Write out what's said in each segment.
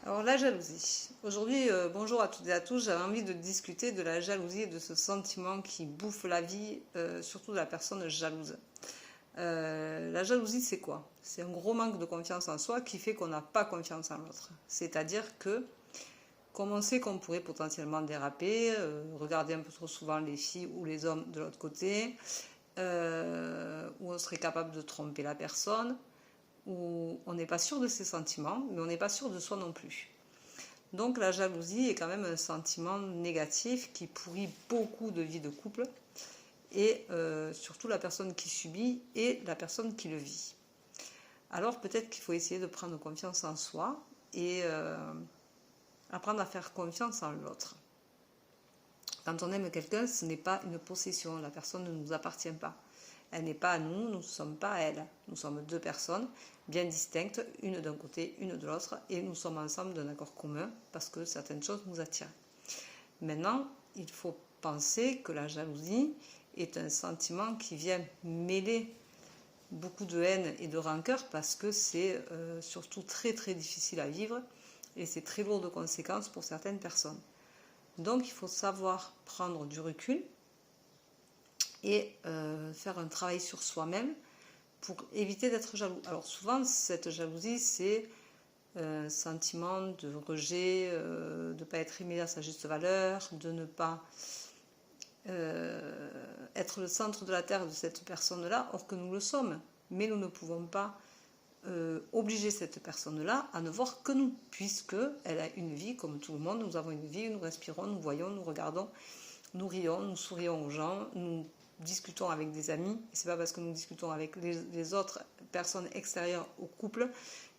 Alors la jalousie. Aujourd'hui, bonjour à toutes et à tous, j'avais envie de discuter de la jalousie et de ce sentiment qui bouffe la vie, surtout de la personne jalouse. La jalousie, c'est quoi? C'est un gros manque de confiance en soi qui fait qu'on n'a pas confiance en l'autre. C'est-à-dire que, comme on sait qu'on pourrait potentiellement déraper, regarder un peu trop souvent les filles ou les hommes de l'autre côté, où on serait capable de tromper la personne, où on n'est pas sûr de ses sentiments, mais on n'est pas sûr de soi non plus. Donc la jalousie est quand même un sentiment négatif qui pourrit beaucoup de vies de couple, et surtout la personne qui subit et la personne qui le vit. Alors peut-être qu'il faut essayer de prendre confiance en soi et apprendre à faire confiance en l'autre. Quand on aime quelqu'un, ce n'est pas une possession, la personne ne nous appartient pas. Elle n'est pas à nous, nous ne sommes pas à elle. Nous sommes deux personnes bien distinctes, une d'un côté, une de l'autre, et nous sommes ensemble d'un accord commun parce que certaines choses nous attirent. Maintenant, il faut penser que la jalousie est un sentiment qui vient mêler beaucoup de haine et de rancœur parce que c'est surtout très très difficile à vivre et c'est très lourd de conséquences pour certaines personnes. Donc il faut savoir prendre du recul et faire un travail sur soi-même pour éviter d'être jaloux. Alors souvent, cette jalousie, c'est un sentiment de rejet, de ne pas être aimé à sa juste valeur, de ne pas être le centre de la terre de cette personne-là, or que nous le sommes. Mais nous ne pouvons pas obliger cette personne-là à ne voir que nous, puisqu'elle a une vie comme tout le monde. Nous avons une vie, nous respirons, nous voyons, nous regardons, nous rions, nous sourions aux gens, nous discutons avec des amis. C'est pas parce que nous discutons avec les autres personnes extérieures au couple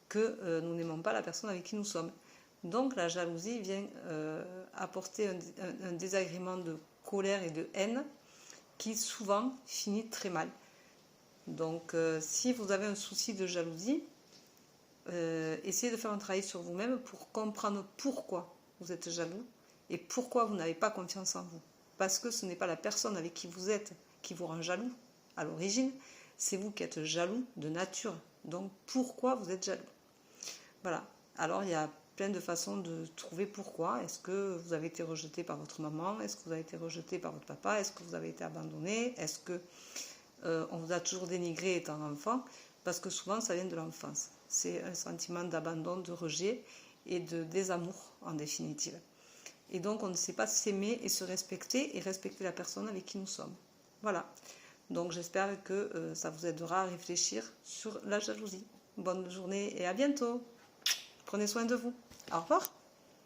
que nous n'aimons pas la personne avec qui nous sommes. Donc la jalousie vient apporter un désagrément de colère et de haine qui souvent finit très mal. Donc si vous avez un souci de jalousie, essayez de faire un travail sur vous-même pour comprendre pourquoi vous êtes jaloux et pourquoi vous n'avez pas confiance en vous. Parce que ce n'est pas la personne avec qui vous êtes qui vous rend jaloux à l'origine, c'est vous qui êtes jaloux de nature. Donc pourquoi vous êtes jaloux? Voilà. Alors il y a plein de façons de trouver pourquoi. Est-ce que vous avez été rejeté par votre maman? Est-ce que vous avez été rejeté par votre papa? Est-ce que vous avez été abandonné? Est-ce que on vous a toujours dénigré étant enfant? Parce que souvent ça vient de l'enfance. C'est un sentiment d'abandon, de rejet et de désamour en définitive. Et donc on ne sait pas s'aimer et se respecter et respecter la personne avec qui nous sommes. Voilà. Donc j'espère que ça vous aidera à réfléchir sur la jalousie. Bonne journée et à bientôt. Prenez soin de vous. Au revoir.